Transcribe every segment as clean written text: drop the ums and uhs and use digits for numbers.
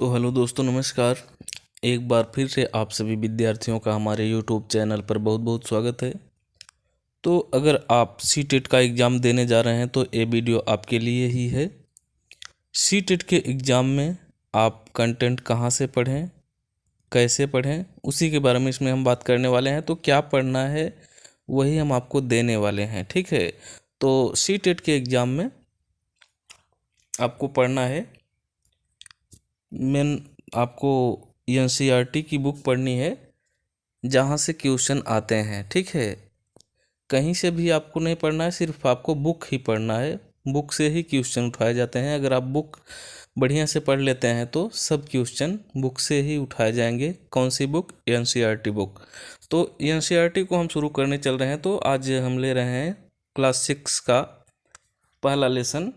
तो हेलो दोस्तों, नमस्कार। एक बार फिर से आप सभी विद्यार्थियों का हमारे यूट्यूब चैनल पर बहुत बहुत स्वागत है। तो अगर आप सी टेट का एग्ज़ाम देने जा रहे हैं तो ये वीडियो आपके लिए ही है। सी टेट के एग्ज़ाम में आप कंटेंट कहाँ से पढ़ें, कैसे पढ़ें, उसी के बारे में इसमें हम बात करने वाले हैं। तो क्या पढ़ना है वही हम आपको देने वाले हैं, ठीक है। तो सी टेट के एग्ज़ाम में आपको पढ़ना है, मेन आपको एनसीईआरटी की बुक पढ़नी है जहाँ से क्वेश्चन आते हैं, ठीक है। कहीं से भी आपको नहीं पढ़ना है, सिर्फ आपको बुक ही पढ़ना है। बुक से ही क्वेश्चन उठाए जाते हैं। अगर आप बुक बढ़िया से पढ़ लेते हैं तो सब क्वेश्चन बुक से ही उठाए जाएंगे। कौन सी बुक? NCERT book. तो एनसीईआरटी को हम शुरू करने चल रहे हैं। तो आज हम ले रहे हैं क्लास 6 का पहला लेसन,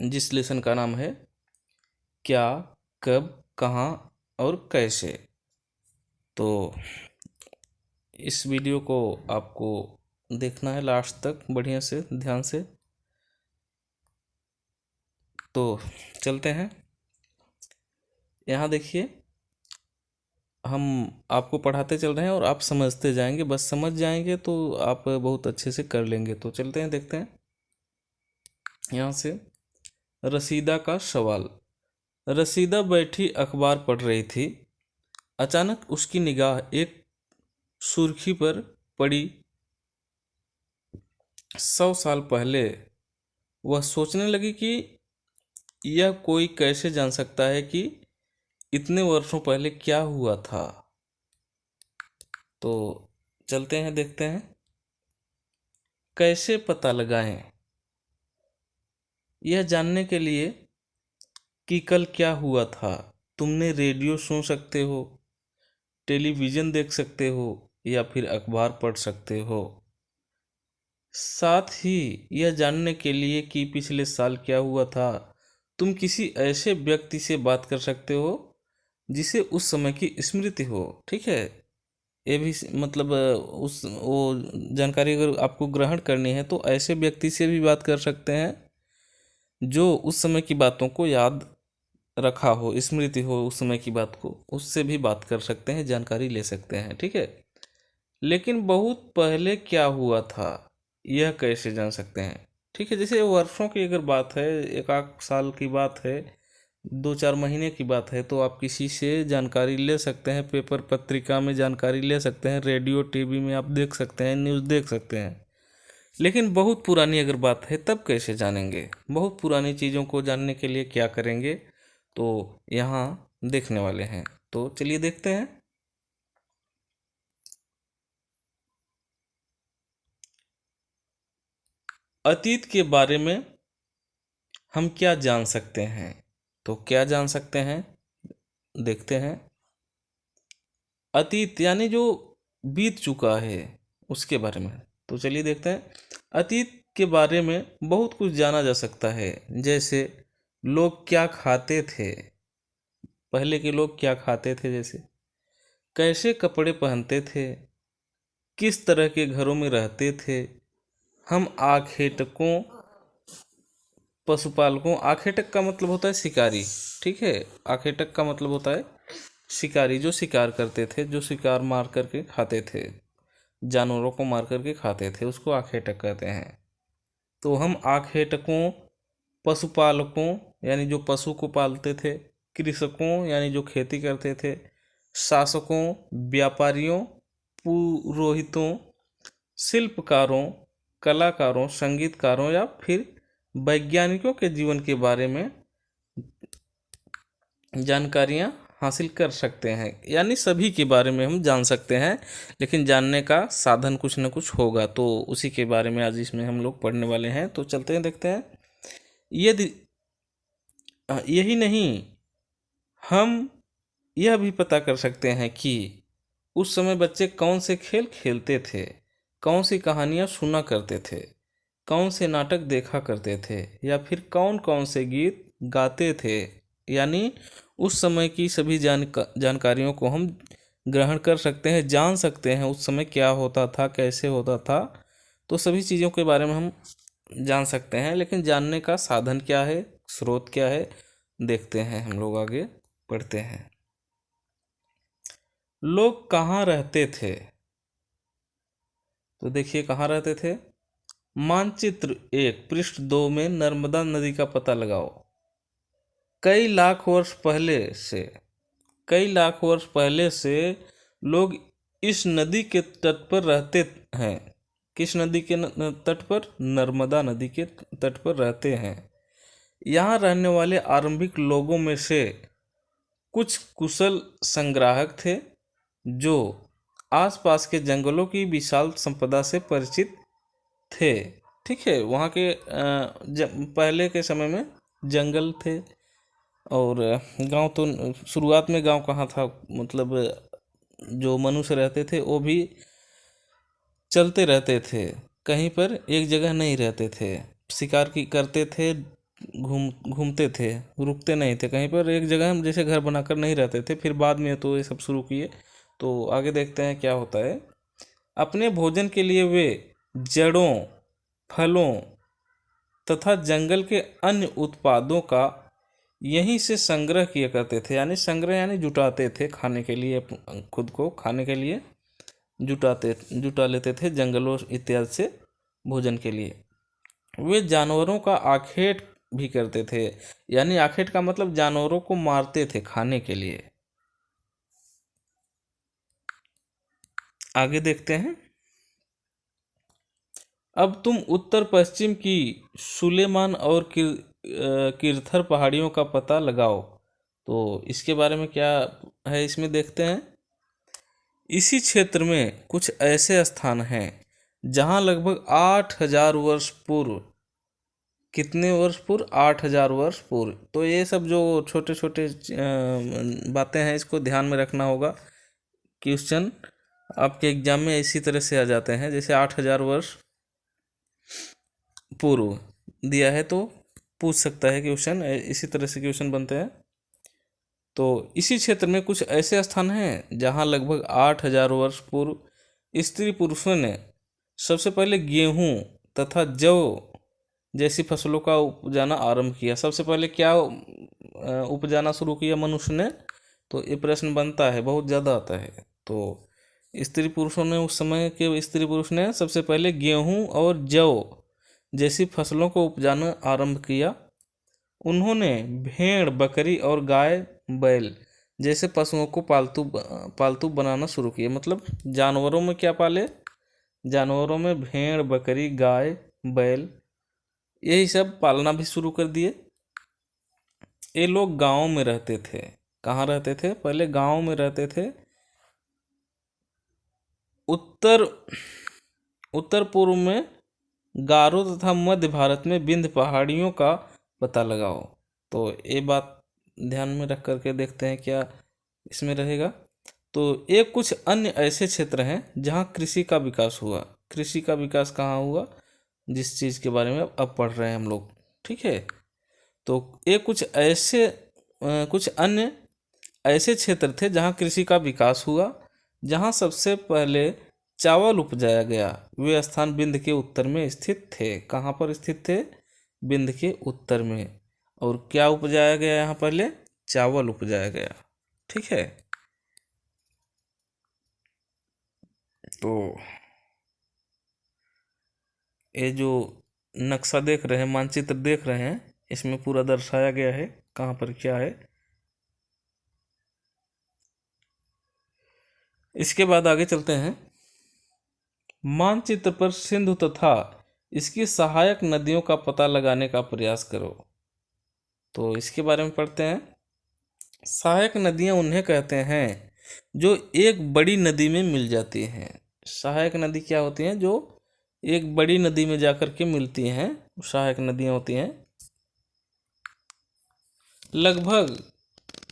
जिस लेसन का नाम है क्या, कब, कहाँ और कैसे। तो इस वीडियो को आपको देखना है लास्ट तक बढ़िया से, ध्यान से। तो चलते हैं। यहाँ देखिए, हम आपको पढ़ाते चल रहे हैं और आप समझते जाएंगे। बस समझ जाएंगे तो आप बहुत अच्छे से कर लेंगे। तो चलते हैं, देखते हैं। यहाँ से रसीदा का सवाल। रसीदा बैठी अखबार पढ़ रही थी। अचानक उसकी निगाह एक सुर्खी पर पड़ी। 100 साल पहले। वह सोचने लगी कि यह कोई कैसे जान सकता है कि इतने वर्षों पहले क्या हुआ था। तो चलते हैं, देखते हैं। कैसे पता लगाएं? यह जानने के लिए कि कल क्या हुआ था। तुमने रेडियो सुन सकते हो, टेलीविज़न देख सकते हो या फिर अखबार पढ़ सकते हो। साथ ही यह जानने के लिए कि पिछले साल क्या हुआ था, तुम किसी ऐसे व्यक्ति से बात कर सकते हो जिसे उस समय की स्मृति हो, ठीक है। ये भी मतलब उस वो जानकारी अगर आपको ग्रहण करनी है तो ऐसे व्यक्ति से भी बात कर सकते हैं जो उस समय की बातों को याद रखा हो, स्मृति हो उस समय की बात को, उससे भी बात कर सकते हैं, जानकारी ले सकते हैं, ठीक है। लेकिन बहुत पहले क्या हुआ था यह कैसे जान सकते हैं, ठीक है। जैसे वर्षों की अगर बात है, एक आध साल की बात है, 2-4 महीने की बात है, तो आप किसी से जानकारी ले सकते हैं। पेपर पत्रिका में जानकारी ले सकते हैं, रेडियो टीवी में आप देख सकते हैं, न्यूज़ देख सकते हैं। लेकिन बहुत पुरानी अगर बात है तब कैसे जानेंगे? बहुत पुरानी चीज़ों को जानने के लिए क्या करेंगे, तो यहाँ देखने वाले हैं। तो चलिए देखते हैं। अतीत के बारे में हम क्या जान सकते हैं? तो क्या जान सकते हैं, देखते हैं। अतीत यानी जो बीत चुका है उसके बारे में। तो चलिए देखते हैं। अतीत के बारे में बहुत कुछ जाना जा सकता है। जैसे लोग क्या खाते थे, पहले के लोग क्या खाते थे, जैसे कैसे कपड़े पहनते थे, किस तरह के घरों में रहते थे। हम आखेटकों, पशुपालकों, आखेटक का मतलब होता है शिकारी, ठीक है। आखेटक का मतलब होता है शिकारी, जो शिकार करते थे, जो शिकार मार करके खाते थे, जानवरों को मार करके खाते थे, उसको आखेटक कहते हैं। तो हम आखेटकों, पशुपालकों यानी जो पशु को पालते थे, कृषकों यानी जो खेती करते थे, शासकों, व्यापारियों, पुरोहितों, शिल्पकारों, कलाकारों, संगीतकारों या फिर वैज्ञानिकों के जीवन के बारे में जानकारियाँ हासिल कर सकते हैं। यानी सभी के बारे में हम जान सकते हैं, लेकिन जानने का साधन कुछ न कुछ होगा। तो उसी के बारे में आज इसमें हम लोग पढ़ने वाले हैं। तो चलते हैं, देखते हैं। यदि यही नहीं, हम यह भी पता कर सकते हैं कि उस समय बच्चे कौन से खेल खेलते थे, कौन सी कहानियाँ सुना करते थे, कौन से नाटक देखा करते थे या फिर कौन कौन से गीत गाते थे। यानी उस समय की सभी जानकारियों को हम ग्रहण कर सकते हैं, जान सकते हैं उस समय क्या होता था, कैसे होता था। तो सभी चीज़ों के बारे में हम जान सकते हैं, लेकिन जानने का साधन क्या है, स्रोत क्या है, देखते हैं हम लोग, आगे पढ़ते हैं। लोग कहाँ रहते थे? तो देखिए कहाँ रहते थे। मानचित्र 1 पृष्ठ 2 में नर्मदा नदी का पता लगाओ। कई लाख वर्ष पहले से कई लाख वर्ष पहले से लोग इस नदी के तट पर रहते हैं। किस नदी के तट पर? नर्मदा नदी के तट पर रहते हैं। यहाँ रहने वाले आरंभिक लोगों में से कुछ कुशल संग्राहक थे जो आसपास के जंगलों की विशाल संपदा से परिचित थे। ठीक है, वहाँ के पहले के समय में जंगल थे। और गांव तो शुरुआत में गांव कहाँ था, मतलब जो मनुष्य रहते थे वो भी चलते रहते थे, कहीं पर एक जगह नहीं रहते थे। शिकार की करते थे, घूमते थे, रुकते नहीं थे कहीं पर एक जगह, हम जैसे घर बनाकर नहीं रहते थे। फिर बाद में तो ये सब शुरू किए। तो आगे देखते हैं क्या होता है। अपने भोजन के लिए वे जड़ों, फलों तथा जंगल के अन्य उत्पादों का यहीं से संग्रह किया करते थे। यानी संग्रह यानी जुटाते थे खाने के लिए, खुद को खाने के लिए जुटा लेते थे जंगलों इत्यादि से भोजन के लिए। वे जानवरों का आखेट भी करते थे। यानी आखेट का मतलब जानवरों को मारते थे खाने के लिए। आगे देखते हैं। अब तुम उत्तर पश्चिम की सुलेमान और किरथर पहाड़ियों का पता लगाओ। तो इसके बारे में क्या है इसमें देखते हैं। इसी क्षेत्र में कुछ ऐसे स्थान हैं जहां लगभग 8,000 वर्ष पूर्व, कितने वर्ष पूर्व? 8,000 वर्ष पूर्व। तो ये सब जो छोटे छोटे बातें हैं इसको ध्यान में रखना होगा। क्वेश्चन आपके एग्जाम में इसी तरह से आ जाते हैं, जैसे 8,000 वर्ष पूर्व दिया है तो पूछ सकता है क्वेश्चन, इसी तरह से क्वेश्चन बनते हैं। तो इसी क्षेत्र में कुछ ऐसे स्थान हैं जहां लगभग 8,000 वर्ष पूर्व स्त्री पुरुषों ने सबसे पहले गेहूं तथा जौ जैसी फसलों का उपजाना आरंभ किया। सबसे पहले क्या उपजाना शुरू किया मनुष्य ने? तो ये प्रश्न बनता है, बहुत ज़्यादा आता है। तो स्त्री पुरुषों ने, उस समय के स्त्री पुरुष ने सबसे पहले गेहूं और जौ जैसी फसलों को उपजाना आरंभ किया। उन्होंने भेड़, बकरी और गाय, बैल जैसे पशुओं को पालतू बनाना शुरू किया। मतलब जानवरों में क्या पाले? जानवरों में भेड़, बकरी, गाय, बैल, यही सब पालना भी शुरू कर दिए। ये लोग गांवों में रहते थे। कहाँ रहते थे? पहले गांवों में रहते थे। उत्तर पूर्व में गारो तथा मध्य भारत में विंध्य पहाड़ियों का पता लगाओ। तो ये बात ध्यान में रख करके देखते हैं क्या इसमें रहेगा। तो ये कुछ अन्य ऐसे क्षेत्र हैं जहाँ कृषि का विकास हुआ। कृषि का विकास कहाँ हुआ? जिस चीज़ के बारे में अब पढ़ रहे हैं हम लोग। ठीक है, तो ये कुछ अन्य ऐसे क्षेत्र थे जहाँ कृषि का विकास हुआ। जहाँ सबसे पहले चावल उपजाया गया वे स्थान विंध्य के उत्तर में स्थित थे। कहाँ पर स्थित थे? विंध्य के उत्तर में। और क्या उपजाया गया यहाँ? पहले चावल उपजाया गया। ठीक है, तो ये जो नक्शा देख रहे हैं, मानचित्र देख रहे हैं, इसमें पूरा दर्शाया गया है कहाँ पर क्या है। इसके बाद आगे चलते हैं। मानचित्र पर सिंधु तथा इसकी सहायक नदियों का पता लगाने का प्रयास करो। तो इसके बारे में पढ़ते हैं। सहायक नदियां उन्हें कहते हैं जो एक बड़ी नदी में मिल जाती हैं। सहायक नदी क्या होती हैं? जो एक बड़ी नदी में जाकर के मिलती हैं, सहायक नदियां होती हैं। लगभग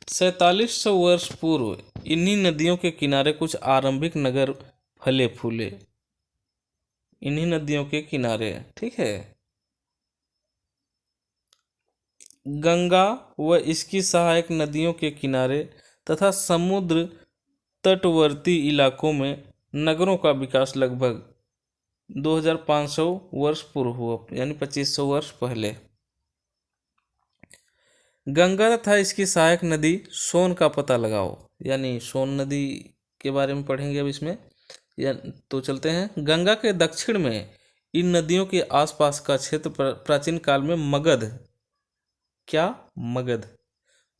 4700 वर्ष पूर्व इन्हीं नदियों के किनारे कुछ आरंभिक नगर फले फूले। इन्हीं नदियों के किनारे, ठीक है। गंगा व इसकी सहायक नदियों के किनारे तथा समुद्र तटवर्ती इलाकों में नगरों का विकास लगभग 2500 वर्ष पूर्व हुआ, यानी 2500 वर्ष पहले। गंगा तथा इसकी सहायक नदी सोन का पता लगाओ, यानी सोन नदी के बारे में पढ़ेंगे अब इसमें। या तो चलते हैं। गंगा के दक्षिण में इन नदियों के आसपास का क्षेत्र प्राचीन काल में मगध, क्या मगध,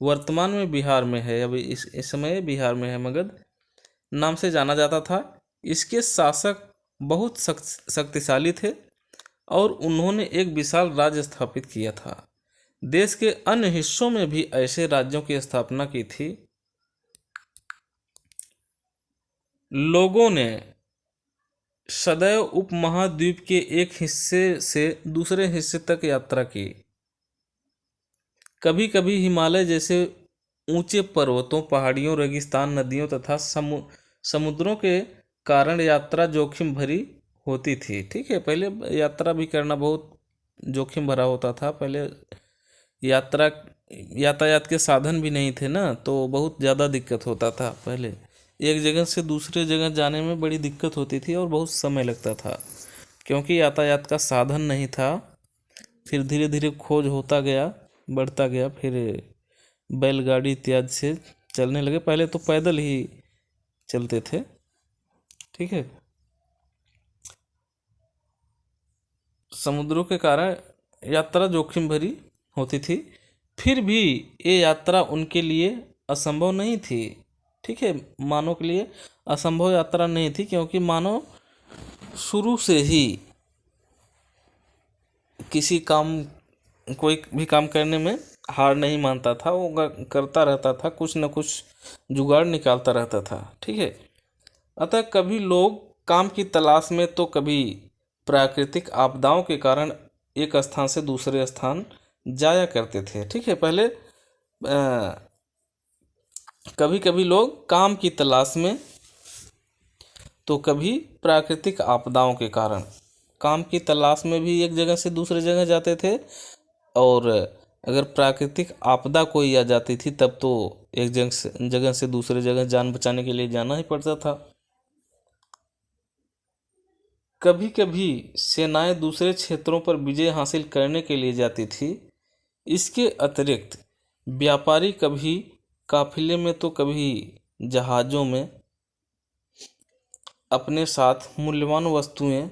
वर्तमान में बिहार में है, अभी इस समय बिहार में है, मगध नाम से जाना जाता था। इसके शासक बहुत शक्तिशाली थे और उन्होंने एक विशाल राज्य स्थापित किया था। देश के अन्य हिस्सों में भी ऐसे राज्यों की स्थापना की थी। लोगों ने सदैव उपमहाद्वीप के एक हिस्से से दूसरे हिस्से तक यात्रा की। कभी कभी हिमालय जैसे ऊंचे पर्वतों, पहाड़ियों, रेगिस्तान, नदियों तथा समुद्रों के कारण यात्रा जोखिम भरी होती थी। ठीक है, पहले यात्रा भी करना बहुत जोखिम भरा होता था। पहले यातायात के साधन भी नहीं थे ना, तो बहुत ज़्यादा दिक्कत होता था। पहले एक जगह से दूसरे जगह जाने में बड़ी दिक्कत होती थी और बहुत समय लगता था, क्योंकि यातायात का साधन नहीं था। फिर धीरे धीरे खोज होता गया, बढ़ता गया, फिर बैलगाड़ी इत्यादि से चलने लगे। पहले तो पैदल ही चलते थे। ठीक है, समुद्रों के कारण यात्रा जोखिम भरी होती थी। फिर भी ये यात्रा उनके लिए असंभव नहीं थी। ठीक है, मानव के लिए असंभव यात्रा नहीं थी, क्योंकि मानव शुरू से ही किसी काम, कोई भी काम करने में हार नहीं मानता था। वो करता रहता था, कुछ न कुछ जुगाड़ निकालता रहता था। ठीक है, अतः कभी लोग काम की तलाश में, तो कभी प्राकृतिक आपदाओं के कारण एक स्थान से दूसरे स्थान जाया करते थे। ठीक है, पहले कभी कभी लोग काम की तलाश में, तो कभी प्राकृतिक आपदाओं के कारण। काम की तलाश में भी एक जगह से दूसरे जगह जाते थे, और अगर प्राकृतिक आपदा कोई आ जाती थी तब तो एक जगह से दूसरे जगह जान बचाने के लिए जाना ही पड़ता था। कभी कभी सेनाएं दूसरे क्षेत्रों पर विजय हासिल करने के लिए जाती थी। इसके अतिरिक्त व्यापारी कभी काफिले में, तो कभी जहाज़ों में अपने साथ मूल्यवान वस्तुएं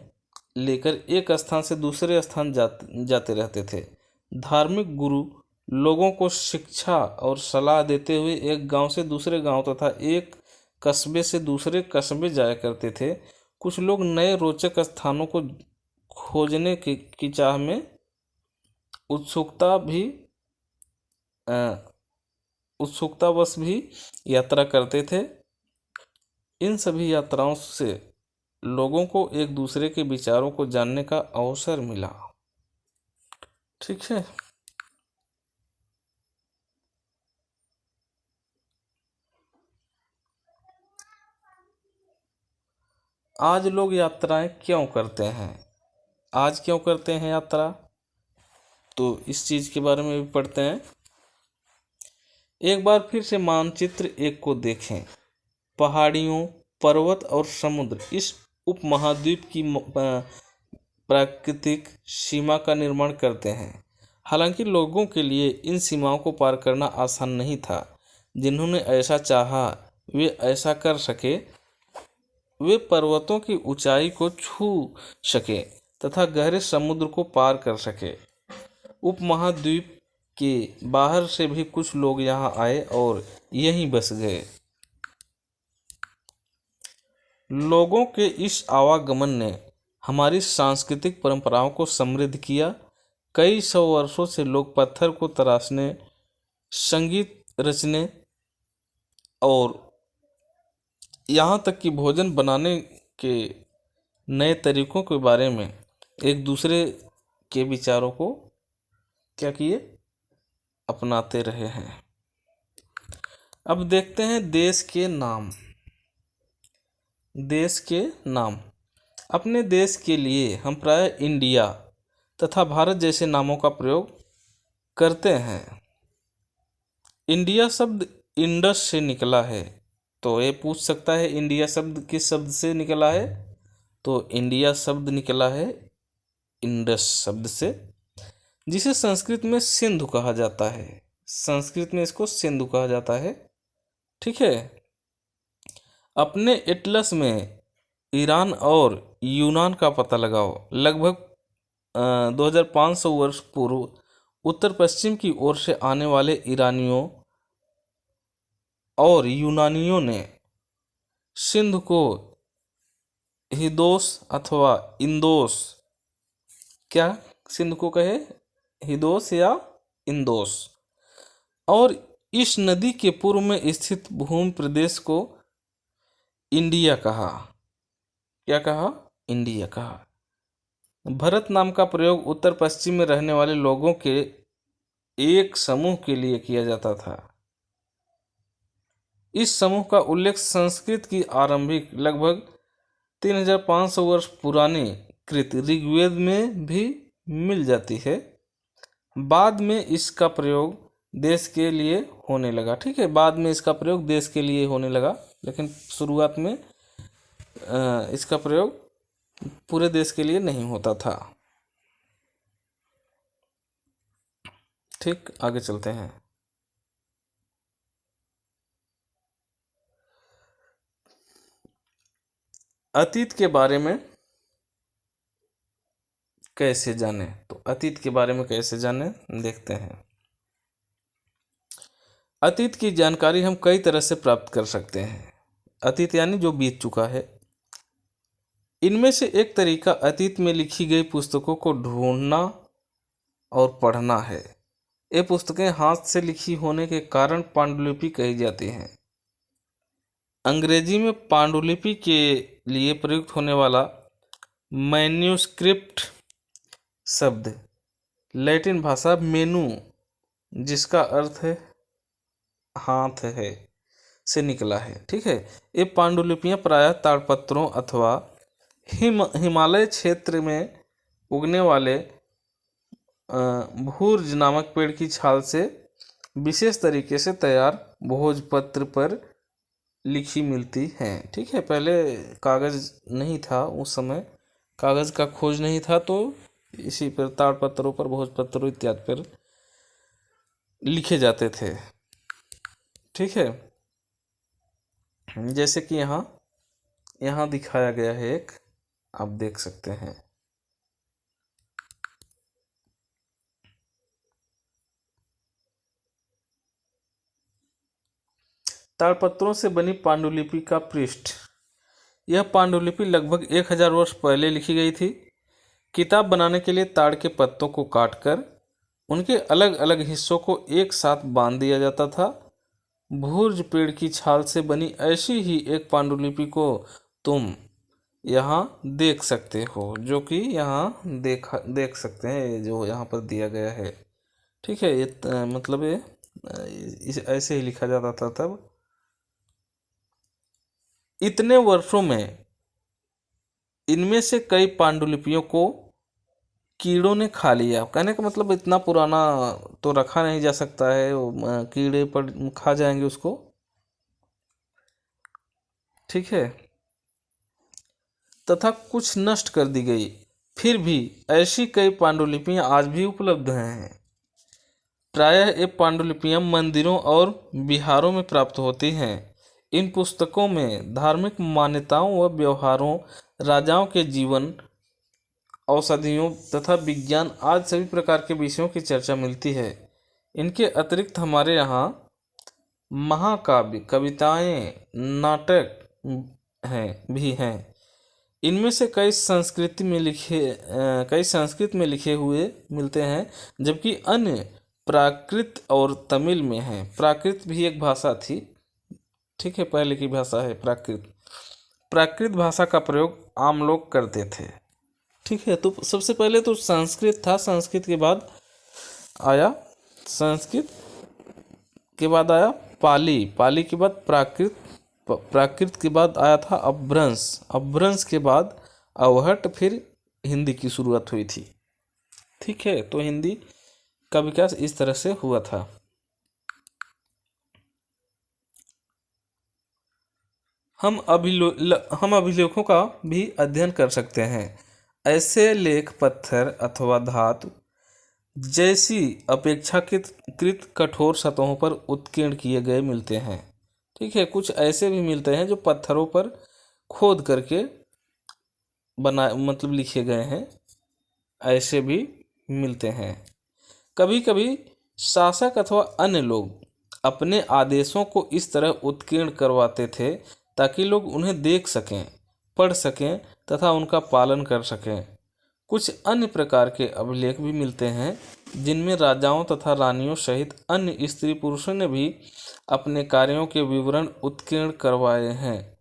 लेकर एक स्थान से दूसरे स्थान जाते रहते थे। धार्मिक गुरु लोगों को शिक्षा और सलाह देते हुए एक गांव से दूसरे गांव तथा एक कस्बे से दूसरे कस्बे जाया करते थे। कुछ लोग नए रोचक स्थानों को खोजने की चाह में उत्सुकता भी उत्सुकतावश भी यात्रा करते थे। इन सभी यात्राओं से लोगों को एक दूसरे के विचारों को जानने का अवसर मिला। ठीक है, आज लोग यात्राएं क्यों करते हैं? आज क्यों करते हैं यात्रा, तो इस चीज़ के बारे में भी पढ़ते हैं। एक बार फिर से मानचित्र एक को देखें। पहाड़ियों, पर्वत और समुद्र इस उपमहाद्वीप की प्राकृतिक सीमा का निर्माण करते हैं। हालांकि लोगों के लिए इन सीमाओं को पार करना आसान नहीं था। जिन्होंने ऐसा चाहा वे ऐसा कर सके। वे पर्वतों की ऊंचाई को छू सके तथा गहरे समुद्र को पार कर सके। उपमहाद्वीप के बाहर से भी कुछ लोग यहाँ आए और यहीं बस गए। लोगों के इस आवागमन ने हमारी सांस्कृतिक परंपराओं को समृद्ध किया। कई सौ वर्षों से लोग पत्थर को तराशने, संगीत रचने और यहाँ तक कि भोजन बनाने के नए तरीकों के बारे में एक दूसरे के विचारों को क्या किए, अपनाते रहे हैं। अब देखते हैं देश के नाम। देश के नाम। अपने देश के लिए हम प्राय इंडिया तथा भारत जैसे नामों का प्रयोग करते हैं। इंडिया शब्द इंडस से निकला है, तो ये पूछ सकता है इंडिया शब्द किस शब्द से निकला है, तो इंडिया शब्द निकला है इंडस शब्द से, जिसे संस्कृत में सिंधु कहा जाता है। संस्कृत में इसको सिंधु कहा जाता है। ठीक है। अपने एटलस में ईरान और यूनान का पता लगाओ। लगभग 2500 वर्ष पूर्व उत्तर पश्चिम की ओर से आने वाले ईरानियों और यूनानियों ने सिंध को हिदोस अथवा इंदोस, क्या सिंध को कहे हिदोस या इंदोस, और इस नदी के पूर्व में स्थित भूमि प्रदेश को इंडिया कहा। क्या कहा? इंडिया कहा। भरत नाम का प्रयोग उत्तर पश्चिम में रहने वाले लोगों के एक समूह के लिए किया जाता था। इस समूह का उल्लेख संस्कृत की आरंभिक लगभग 3500 वर्ष पुरानी कृत ऋग्वेद में भी मिल जाती है। बाद में इसका प्रयोग देश के लिए होने लगा। ठीक है, बाद में इसका प्रयोग देश के लिए होने लगा, लेकिन शुरुआत में इसका प्रयोग पूरे देश के लिए नहीं होता था। ठीक, आगे चलते हैं। अतीत के बारे में कैसे जाने? तो अतीत के बारे में कैसे जाने, देखते हैं। अतीत की जानकारी हम कई तरह से प्राप्त कर सकते हैं। अतीत यानी जो बीत चुका है। इनमें से एक तरीका अतीत में लिखी गई पुस्तकों को ढूंढना और पढ़ना है। ये पुस्तकें हाथ से लिखी होने के कारण पांडुलिपि कही जाती हैं। अंग्रेजी में पांडुलिपि के लिए प्रयुक्त होने वाला मैन्युस्क्रिप्ट शब्द लैटिन भाषा मेनू, जिसका अर्थ है हाथ है, से निकला है। ठीक है। ये पांडुलिपियां प्रायः ताड़पत्रों अथवा हिमालय क्षेत्र में उगने वाले भूर्ज नामक पेड़ की छाल से विशेष तरीके से तैयार भोजपत्र पर लिखी मिलती हैं। ठीक है। पहले कागज नहीं था, उस समय कागज का खोज नहीं था, तो इसी पर ताड़पत्रों पर, भोजपत्रों इत्यादि पर लिखे जाते थे। ठीक है। जैसे कि यहाँ दिखाया गया है, एक आप देख सकते हैं। ताड़पत्रों से बनी पांडुलिपि का पृष्ठ। यह पांडुलिपि लगभग 1000 वर्ष पहले लिखी गई थी। किताब बनाने के लिए ताड़ के पत्तों को काटकर उनके अलग अलग हिस्सों को एक साथ बांध दिया जाता था। भूर्ज पेड़ की छाल से बनी ऐसी ही एक पांडुलिपि को तुम यहाँ देख सकते हो, जो कि यहाँ देख सकते हैं, जो यहाँ पर दिया गया है। ठीक है। ये मतलब ये ऐसे ही लिखा जाता था तब। इतने वर्षों में इनमें से कई पांडुलिपियों को कीड़ों ने खा लिया। कहने का मतलब इतना पुराना तो रखा नहीं जा सकता है, कीड़े पर खा जाएंगे उसको। ठीक है। तथा कुछ नष्ट कर दी गई। फिर भी ऐसी कई पांडुलिपियां आज भी उपलब्ध हैं। प्रायः ये पांडुलिपियां मंदिरों और विहारों में प्राप्त होती हैं। इन पुस्तकों में धार्मिक मान्यताओं व व्यवहारों, राजाओं के जीवन, औषधियों तथा विज्ञान आदि सभी प्रकार के विषयों की चर्चा मिलती है। इनके अतिरिक्त हमारे यहाँ महाकाव्य, कविताएं, नाटक भी हैं। इनमें से कई संस्कृत में लिखे हुए मिलते हैं, जबकि अन्य प्राकृत और तमिल में हैं। प्राकृत भी एक भाषा थी। ठीक है, पहले की भाषा है प्राकृत। प्राकृत भाषा का प्रयोग आम लोग करते थे। ठीक है। तो सबसे पहले तो संस्कृत था, संस्कृत के बाद आया पाली, पाली के बाद प्राकृत, प्राकृत के बाद आया था अपभ्रंश, अपभ्रंश के बाद अवहट, फिर हिंदी की शुरुआत हुई थी। ठीक है। तो हिंदी का विकास इस तरह से हुआ था। हम अभिलेखों का भी अध्ययन कर सकते हैं। ऐसे लेख पत्थर अथवा धातु जैसी अपेक्षाकृत कठोर सतहों पर उत्कीर्ण किए गए मिलते हैं। ठीक है, कुछ ऐसे भी मिलते हैं जो पत्थरों पर खोद करके बना मतलब लिखे गए हैं, ऐसे भी मिलते हैं। कभी कभी शासक अथवा अन्य लोग अपने आदेशों को इस तरह उत्कीर्ण करवाते थे ताकि लोग उन्हें देख सकें, पढ़ सकें तथा उनका पालन कर सकें। कुछ अन्य प्रकार के अभिलेख भी मिलते हैं जिनमें राजाओं तथा रानियों सहित अन्य स्त्री पुरुषों ने भी अपने कार्यों के विवरण उत्कीर्ण करवाए हैं।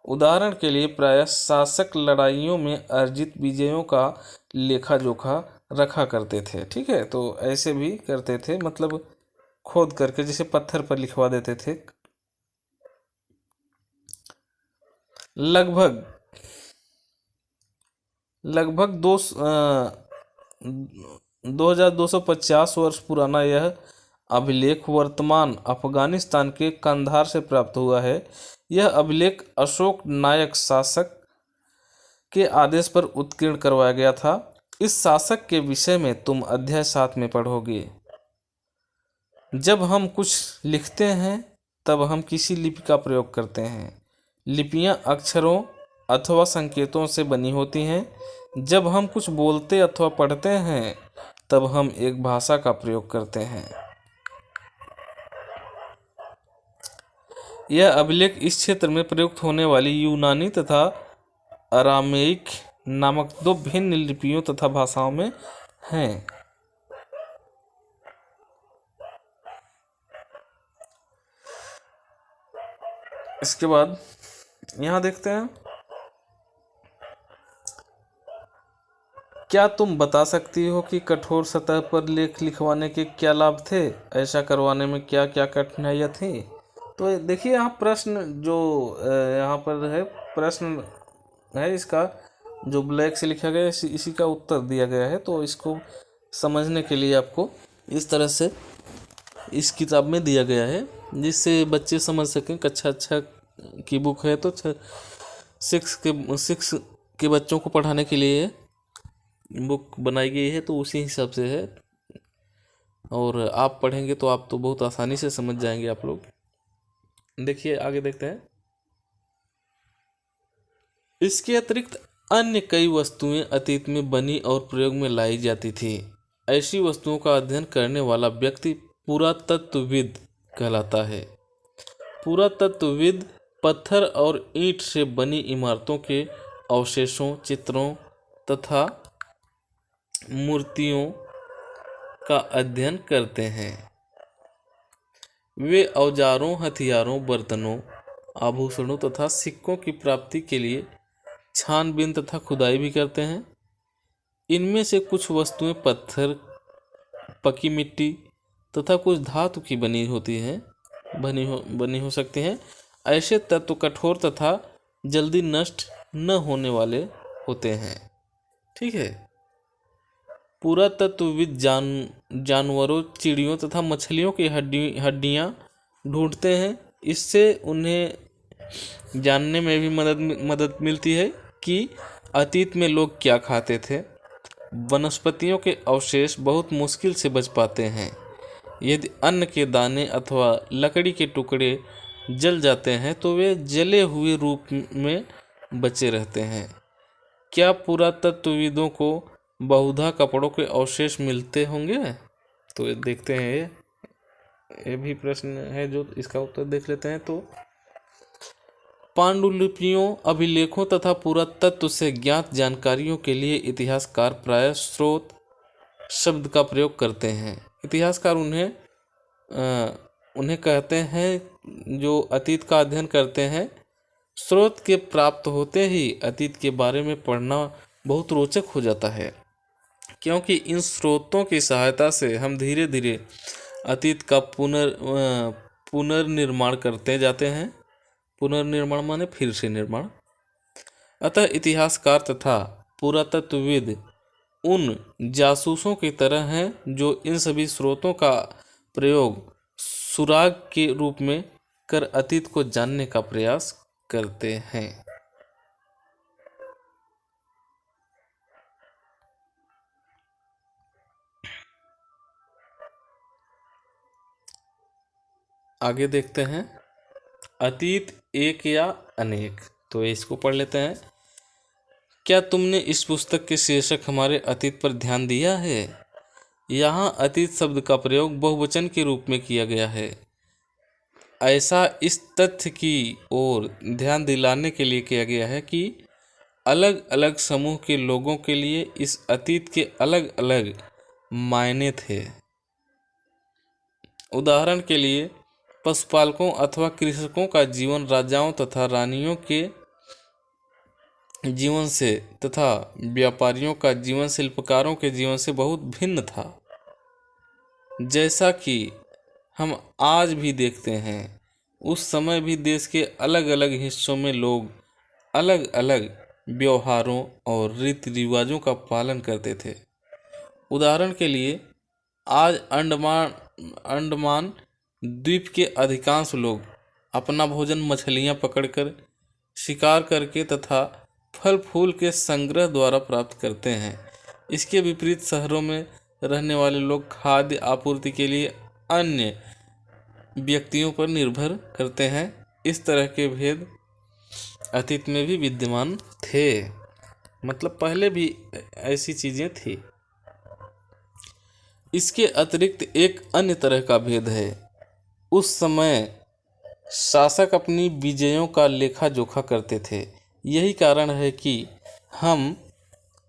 उदाहरण के लिए प्रायः शासक लड़ाइयों में अर्जित विजयों का लेखा जोखा रखा करते थे। ठीक है, तो ऐसे भी करते थे, मतलब खोद करके जैसे पत्थर पर लिखवा देते थे। लगभग लगभग 2250 वर्ष पुराना यह अभिलेख वर्तमान अफगानिस्तान के कंधार से प्राप्त हुआ है। यह अभिलेख अशोक नायक शासक के आदेश पर उत्कीर्ण करवाया गया था। इस शासक के विषय में तुम अध्याय 7 में पढ़ोगे। जब हम कुछ लिखते हैं तब हम किसी लिपि का प्रयोग करते हैं। लिपियां अक्षरों अथवा संकेतों से बनी होती हैं। जब हम कुछ बोलते अथवा पढ़ते हैं तब हम एक भाषा का प्रयोग करते हैं। यह अभिलेख इस क्षेत्र में प्रयुक्त होने वाली यूनानी तथा अरामेइक नामक दो भिन्न लिपियों तथा भाषाओं में हैं। इसके बाद यहाँ देखते हैं, क्या तुम बता सकती हो कि कठोर सतह पर लेख लिखवाने के क्या लाभ थे? ऐसा करवाने में क्या क्या कठिनाइयाँ थी? तो देखिए यहाँ प्रश्न जो यहाँ पर है, प्रश्न है इसका जो ब्लैक से लिखा गया है, इसी का उत्तर दिया गया है। तो इसको समझने के लिए आपको इस तरह से इस किताब में दिया गया है जिससे बच्चे समझ सकें। कक्षा 6 की बुक है तो 6 के बच्चों को पढ़ाने के लिए बुक बनाई गई है, तो उसी हिसाब से है। और आप पढ़ेंगे तो आप तो बहुत आसानी से समझ जाएंगे आप लोग। देखिए आगे देखते हैं। इसके अतिरिक्त अन्य कई वस्तुएं अतीत में बनी और प्रयोग में लाई जाती थी। ऐसी वस्तुओं का अध्ययन करने वाला व्यक्ति पुरातत्वविद कहलाता है। पुरातत्वविद पत्थर और ईंट से बनी इमारतों के अवशेषों, चित्रों तथा मूर्तियों का अध्ययन करते हैं। वे औजारों, हथियारों, बर्तनों, आभूषणों तथा सिक्कों की प्राप्ति के लिए छानबीन तथा खुदाई भी करते हैं। इनमें से कुछ वस्तुएं पत्थर, पकी मिट्टी तथा कुछ धातु की बनी होती हैं, बनी हो सकती हैं। ऐसे तत्व कठोर तथा जल्दी नष्ट न होने वाले होते हैं। ठीक है। पुरातत्वविद जानवरों, चिड़ियों तथा मछलियों की हड्डियां ढूंढते हैं। इससे उन्हें जानने में भी मदद मिलती है कि अतीत में लोग क्या खाते थे। वनस्पतियों के अवशेष बहुत मुश्किल से बच पाते हैं। यदि अन्न के दाने अथवा लकड़ी के टुकड़े जल जाते हैं तो वे जले हुए रूप में बचे रहते हैं। क्या पुरातत्वविदों को बहुधा कपड़ों के अवशेष मिलते होंगे? तो ये देखते हैं, ये भी प्रश्न है जो इसका उत्तर देख लेते हैं। तो पांडुलिपियों, अभिलेखों तथा पुरातत्व से ज्ञात जानकारियों के लिए इतिहासकार प्रायः स्रोत शब्द का प्रयोग करते हैं। इतिहासकार उन्हें कहते हैं जो अतीत का अध्ययन करते हैं। स्रोत के प्राप्त होते ही अतीत के बारे में पढ़ना बहुत रोचक हो जाता है, क्योंकि इन स्रोतों की सहायता से हम धीरे धीरे अतीत का पुनर्निर्माण करते जाते हैं। पुनर्निर्माण माने फिर से निर्माण। अतः इतिहासकार तथा पुरातत्वविद उन जासूसों की तरह हैं जो इन सभी स्रोतों का प्रयोग सुराग के रूप में कर अतीत को जानने का प्रयास करते हैं। आगे देखते हैं, अतीत एक या अनेक। तो इसको पढ़ लेते हैं। क्या तुमने इस पुस्तक के शीर्षक हमारे अतीत पर ध्यान दिया है? यहाँ अतीत शब्द का प्रयोग बहुवचन के रूप में किया गया है। ऐसा इस तथ्य की ओर ध्यान दिलाने के लिए किया गया है कि अलग अलग समूह के लोगों के लिए इस अतीत के अलग अलग मायने थे। उदाहरण के लिए, पशुपालकों अथवा कृषकों का जीवन राजाओं तथा रानियों के जीवन से तथा व्यापारियों का जीवन शिल्पकारों के जीवन से बहुत भिन्न था। जैसा कि हम आज भी देखते हैं, उस समय भी देश के अलग अलग हिस्सों में लोग अलग अलग व्यवहारों और रीति रिवाजों का पालन करते थे। उदाहरण के लिए, आज अंडमान द्वीप के अधिकांश लोग अपना भोजन मछलियां पकड़कर, शिकार करके तथा फल फूल के संग्रह द्वारा प्राप्त करते हैं। इसके विपरीत शहरों में रहने वाले लोग खाद्य आपूर्ति के लिए अन्य व्यक्तियों पर निर्भर करते हैं। इस तरह के भेद अतीत में भी विद्यमान थे, मतलब पहले भी ऐसी चीजें थी। इसके अतिरिक्त एक अन्य तरह का भेद है। उस समय शासक अपनी विजयों का लेखा जोखा करते थे। यही कारण है कि हम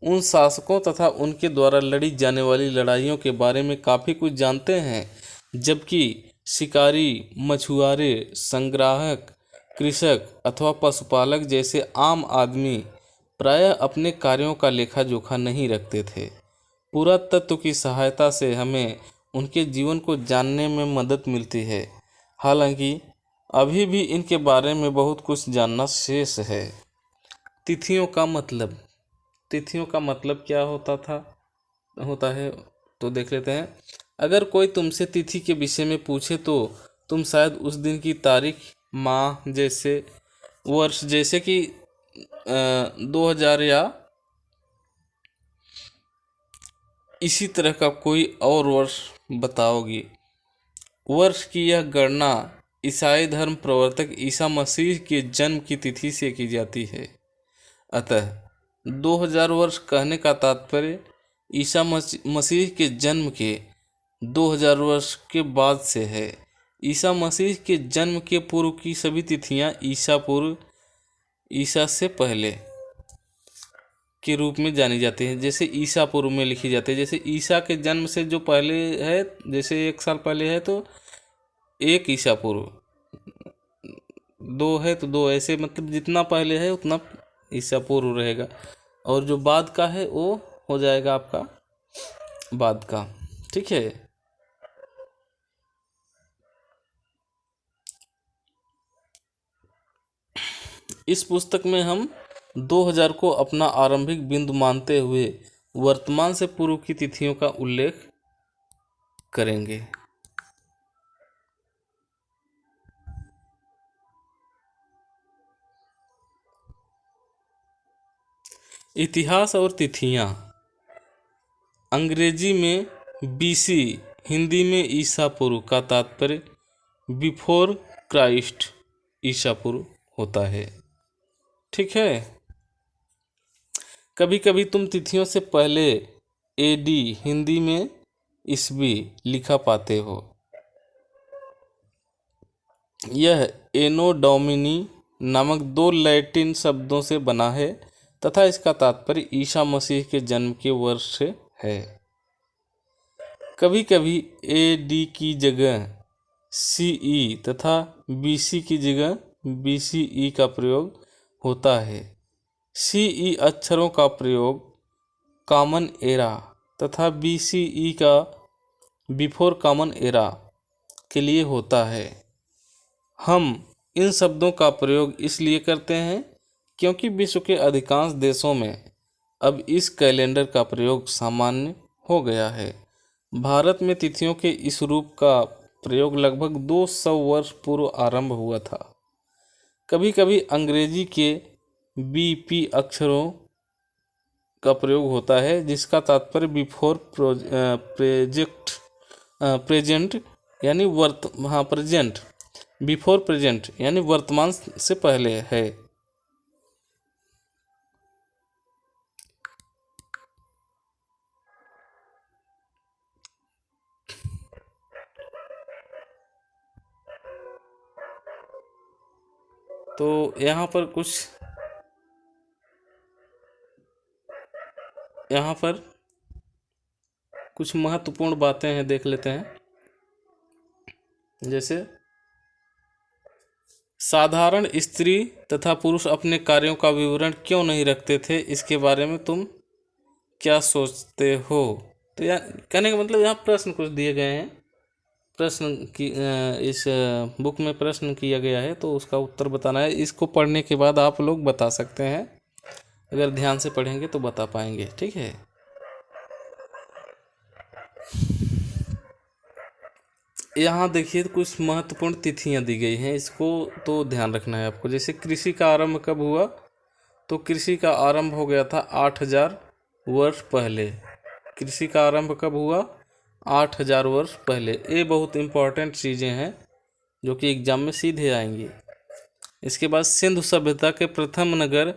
उन शासकों तथा उनके द्वारा लड़ी जाने वाली लड़ाइयों के बारे में काफ़ी कुछ जानते हैं, जबकि शिकारी, मछुआरे, संग्राहक, कृषक अथवा पशुपालक जैसे आम आदमी प्रायः अपने कार्यों का लेखा जोखा नहीं रखते थे। पुरातत्व की सहायता से हमें उनके जीवन को जानने में मदद मिलती है, हालांकि अभी भी इनके बारे में बहुत कुछ जानना शेष है। तिथियों का मतलब क्या होता है तो देख लेते हैं। अगर कोई तुमसे तिथि के विषय में पूछे तो तुम शायद उस दिन की तारीख, माह जैसे, वर्ष जैसे कि 2000 या इसी तरह का कोई और वर्ष बताओगी। वर्ष की यह गणना ईसाई धर्म प्रवर्तक ईसा मसीह के जन्म की तिथि से की जाती है। अतः 2000 वर्ष कहने का तात्पर्य ईसा मसीह के जन्म के 2000 वर्ष के बाद से है। ईसा मसीह के जन्म के पूर्व की सभी तिथियां ईसा से पहले के रूप में जानी जाती हैं। जैसे ईसा पूर्व में लिखी जाती है, जैसे ईसा के जन्म से जो पहले है, जैसे 1 साल पहले है तो 1 ईसा पूर्व, 2 है तो 2, ऐसे मतलब जितना पहले है उतना ईसा पूर्व रहेगा, और जो बाद का है वो हो जाएगा आपका बाद का। ठीक है। इस पुस्तक में हम 2000 को अपना आरंभिक बिंदु मानते हुए वर्तमान से पूर्व की तिथियों का उल्लेख करेंगे। इतिहास और तिथियां। अंग्रेजी में बीसी, हिंदी में ईसा पूर्व का तात्पर्य बिफोर क्राइस्ट, ईसा पूर्व होता है। ठीक है। कभी कभी तुम तिथियों से पहले एडी, हिंदी में ईस्वी लिखा पाते हो। यह एनो डोमिनी नामक 2 लैटिन शब्दों से बना है तथा इसका तात्पर्य ईसा मसीह के जन्म के वर्ष से है। कभी कभी एडी की जगह सीई तथा बीसी की जगह बीसीई का प्रयोग होता है। सीई अक्षरों का प्रयोग कॉमन एरा तथा बीसीई का बिफोर कॉमन एरा के लिए होता है। हम इन शब्दों का प्रयोग इसलिए करते हैं क्योंकि विश्व के अधिकांश देशों में अब इस कैलेंडर का प्रयोग सामान्य हो गया है। भारत में तिथियों के इस रूप का प्रयोग लगभग 200 वर्ष पूर्व आरंभ हुआ था। कभी कभी अंग्रेजी के बीपी अक्षरों का प्रयोग होता है जिसका तात्पर्य बिफोर प्रेजेंट यानी प्रेजेंट बिफोर प्रेजेंट यानी वर्तमान से पहले है। तो यहाँ पर कुछ महत्वपूर्ण बातें हैं, देख लेते हैं। जैसे साधारण स्त्री तथा पुरुष अपने कार्यों का विवरण क्यों नहीं रखते थे, इसके बारे में तुम क्या सोचते हो। तो यहाँ कहने का मतलब यहाँ प्रश्न कुछ दिए गए हैं, प्रश्न की इस बुक में प्रश्न किया गया है, तो उसका उत्तर बताना है। इसको पढ़ने के बाद आप लोग बता सकते हैं, अगर ध्यान से पढ़ेंगे तो बता पाएंगे, ठीक है। यहाँ देखिए कुछ महत्वपूर्ण तिथियाँ दी गई हैं, इसको तो ध्यान रखना है आपको। जैसे कृषि का आरंभ कब हुआ, तो कृषि का आरंभ हो गया था 8000 वर्ष पहले। कृषि का आरंभ कब हुआ, 8000 वर्ष पहले। ये बहुत इम्पोर्टेंट चीज़ें हैं जो कि एग्जाम में सीधे आएंगी। इसके बाद सिंधु सभ्यता के प्रथम नगर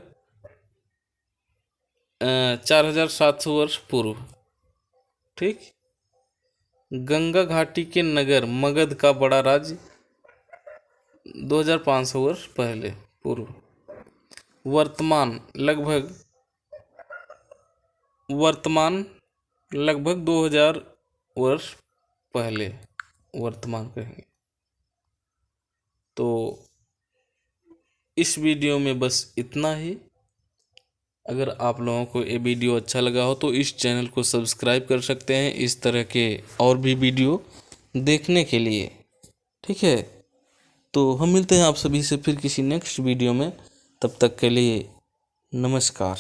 4700 वर्ष पूर्व, ठीक। गंगा घाटी के नगर मगध का बड़ा राज्य 2500 वर्ष पहले पूर्व। वर्तमान लगभग 2000 वर्ष पहले वर्तमान कहेंगे। तो इस वीडियो में बस इतना ही। अगर आप लोगों को ये वीडियो अच्छा लगा हो तो इस चैनल को सब्सक्राइब कर सकते हैं इस तरह के और भी वीडियो देखने के लिए, ठीक है। तो हम मिलते हैं आप सभी से फिर किसी नेक्स्ट वीडियो में, तब तक के लिए नमस्कार।